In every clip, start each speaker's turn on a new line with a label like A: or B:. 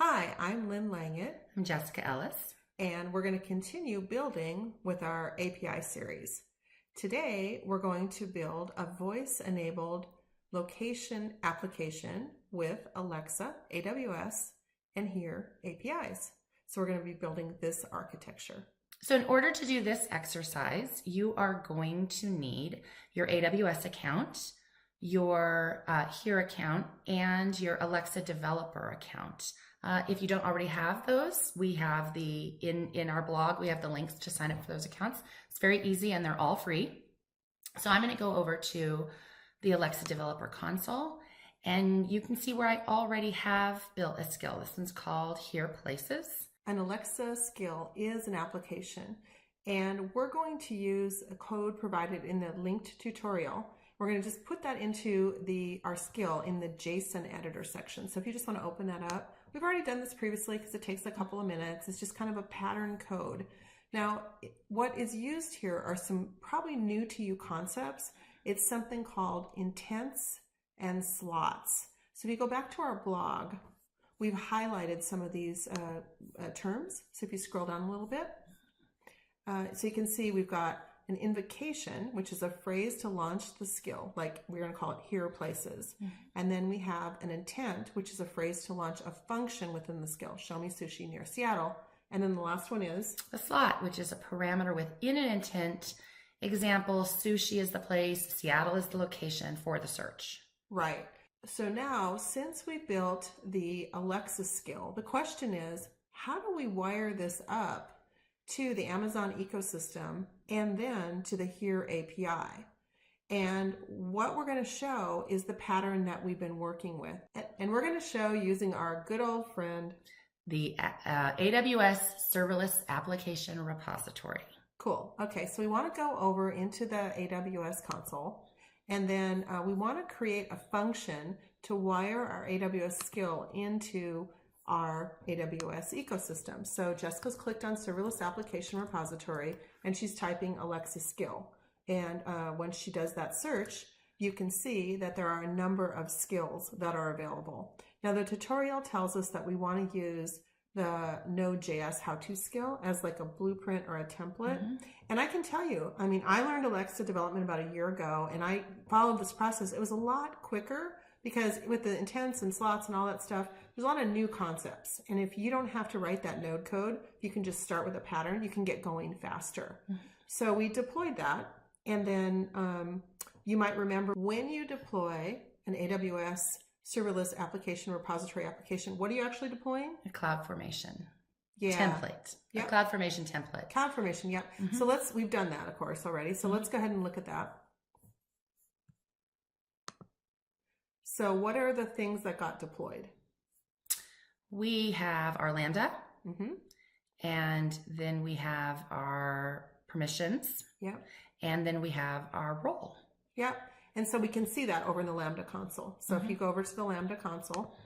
A: Hi, I'm Lynn Langett,
B: I'm Jessica Ellis.
A: and we're going to continue building with our API series. Today, we're going to build a voice-enabled location application with Alexa, AWS, and here APIs. So we're going to be building this architecture.
B: So in order to do this exercise, you are going to need your AWS account, your Here account, and your Alexa developer account. If you don't already have those, we have in our blog, we have the links to sign up for those accounts. It's very easy and they're all free. So I'm going to go over to the Alexa developer console, and you can see where I already have built a skill. This one's called Here Places.
A: An Alexa skill is an application, and we're going to use a code provided in the linked tutorial. We're going to just put that into our skill in the JSON editor section. So if you just want to open that up, we've already done this previously because it takes a couple of minutes. It's just kind of a pattern code. Now, what is used here are some probably new to you concepts. It's something called intents and slots. So if you go back to our blog, we've highlighted some of these terms. So if you scroll down a little bit, so you can see we've got an invocation, which is a phrase to launch the skill, like we're going to call it Here Places. And then we have an intent, which is a phrase to launch a function within the skill. Show me sushi near Seattle. And then the last one is
B: a slot, which is a parameter within an intent. Example, sushi is the place, Seattle is the location for the search.
A: Right. So now, since we built the Alexa skill, the question is, how do we wire this up to the Amazon ecosystem and then to the Here API? And what we're going to show is the pattern that we've been working with. And we're going to show using our good old friend,
B: the AWS Serverless Application Repository.
A: Cool. Okay, so we want to go over into the AWS console, and then we want to create a function to wire our AWS skill into our AWS ecosystem. So Jessica's clicked on Serverless Application Repository, and she's typing Alexa skill. And when she does that search, you can see that there are a number of skills that are available. Now, the tutorial tells us that we want to use the Node.js how-to skill as like a blueprint or a template. And I can tell you, I mean, I learned Alexa development about a year ago, and I followed this process. It was a lot quicker because with the intents and slots and all that stuff, there's a lot of new concepts. And if you don't have to write that node code, you can just start with a pattern, you can get going faster. So we deployed that. And then you might remember when you deploy an AWS Serverless Application Repository application, what are you actually deploying?
B: A CloudFormation
A: template.
B: Yep. A CloudFormation template.
A: CloudFormation, yep. So we've done that, of course, already. So let's go ahead and look at that. So what are the things that got deployed?
B: We have our Lambda, and then we have our permissions, and then we have our role.
A: Yep. And so we can see that over in the Lambda console. So if you go over to the Lambda console,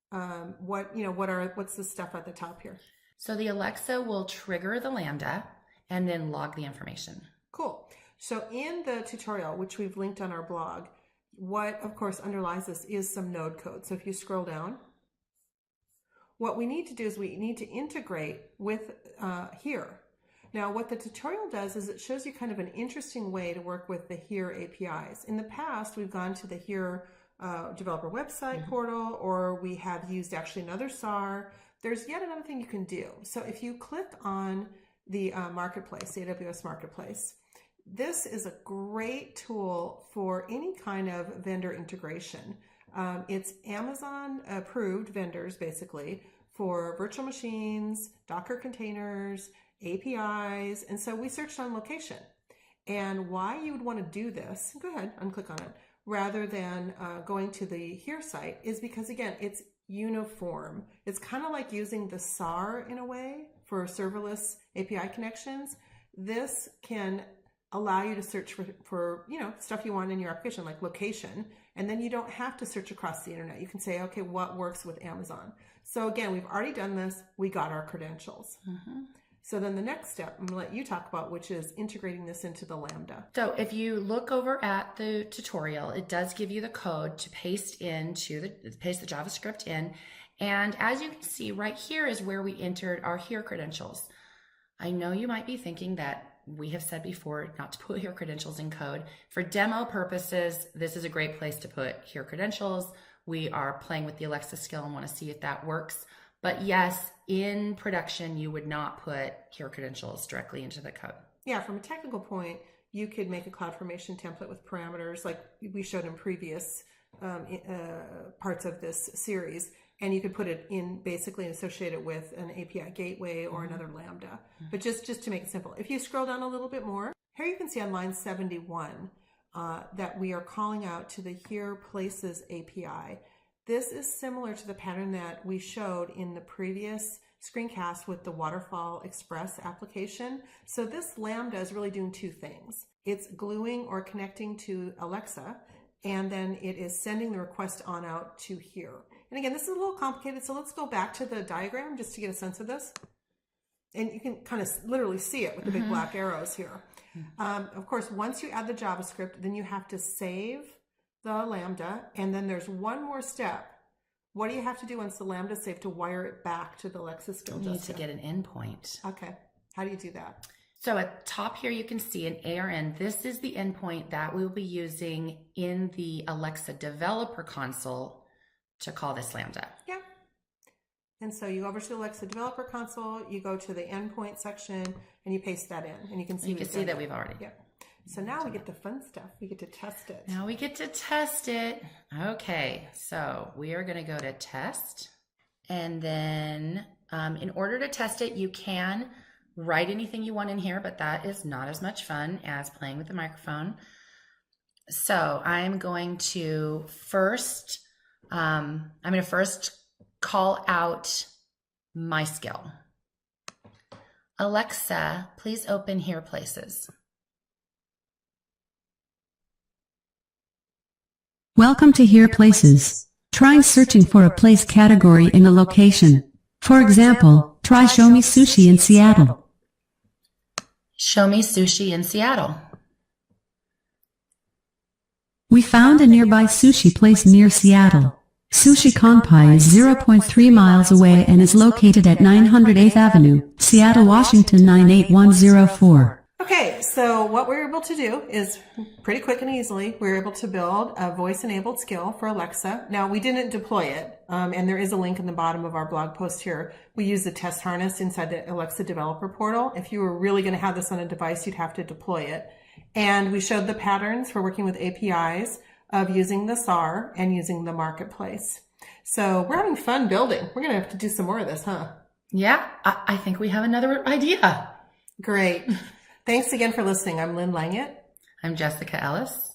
A: what's the stuff at the top here?
B: So the Alexa will trigger the Lambda and then log the information.
A: Cool. So in the tutorial, which we've linked on our blog, what of course underlies this is some node code. So if you scroll down, what we need to do is we need to integrate with Here. Now, what the tutorial does is it shows you kind of an interesting way to work with the Here APIs. In the past, we've gone to the Here developer website portal, or we have used actually another SAR. There's yet another thing you can do. So if you click on the marketplace, the AWS Marketplace, this is a great tool for any kind of vendor integration. It's Amazon approved vendors, basically, for virtual machines, Docker containers, APIs. And so we searched on location. And why you would want to do this, go ahead, unclick on it, rather than going to the Here site is because, again, it's uniform. It's kind of like using the SAR in a way for serverless API connections. This can allow you to search for stuff you want in your application, like location, and then you don't have to search across the internet. You can say, okay, what works with Amazon? So again, we've already done this. We got our credentials. So then the next step I'm going to let you talk about, which is integrating this into the Lambda.
B: So if you look over at the tutorial, it does give you the code to paste the JavaScript in, And as you can see, right here is where we entered our here credentials. I know you might be thinking that we have said before not to put here credentials in code. For demo purposes, this is a great place to put here credentials. We are playing with the Alexa skill and want to see if that works. But yes, in production, you would not put here credentials directly into the code.
A: Yeah, from a technical point, you could make a CloudFormation template with parameters like we showed in previous parts of this series. And you could put it in basically associate it with an API gateway or another Lambda. But just to make it simple, if you scroll down a little bit more, here you can see on line 71 that we are calling out to the Here Places API. This is similar to the pattern that we showed in the previous screencast with the Waterfall Express application. So this Lambda is really doing two things. It's gluing or connecting to Alexa, and then it is sending the request on out to here. And again, this is a little complicated, so let's go back to the diagram just to get a sense of this. And you can kind of literally see it with the big black arrows here. Of course, once you add the JavaScript, then you have to save the Lambda, and then there's one more step. What do you have to do once the Lambda is saved to wire it back to the Alexa skill?
B: You need to get an endpoint.
A: Okay. How do you do that?
B: So at top here, you can see an ARN. This is the endpoint that we'll be using in the Alexa developer console to call this Lambda.
A: Yeah. And so you go over to the Alexa developer console, you go to the endpoint section, and you paste that in. And you can see,
B: that we've already.
A: Yeah. So now we get the fun stuff. We get to test it.
B: Now we get to test it. Okay. So we are going to go to test. And then in order to test it, you can write anything you want in here, but that is not as much fun as playing with the microphone. So I'm going to first call out my skill. Alexa, please open Here Places.
C: Welcome to Here Places. Try searching for a place category in a location. For example, try Show Me Sushi in Seattle.
B: Show me sushi in Seattle.
C: We found a nearby sushi place near Seattle. Sushi Kanpai is 0.3 miles away and is located at 908th Avenue, Seattle, Washington 98104.
A: Okay, so what we're able to do is pretty quick and easily, we're able to build a voice-enabled skill for Alexa. Now, we didn't deploy it, and there is a link in the bottom of our blog post here. We use the test harness inside the Alexa developer portal. If you were really going to have this on a device, you'd have to deploy it. And we showed the patterns for working with APIs of using the SAR and using the marketplace. So we're having fun building. We're going to have to do some more of this, huh?
B: Yeah, I think we have another idea.
A: Great. Thanks again for listening. I'm Lynn Langett.
B: I'm Jessica Ellis.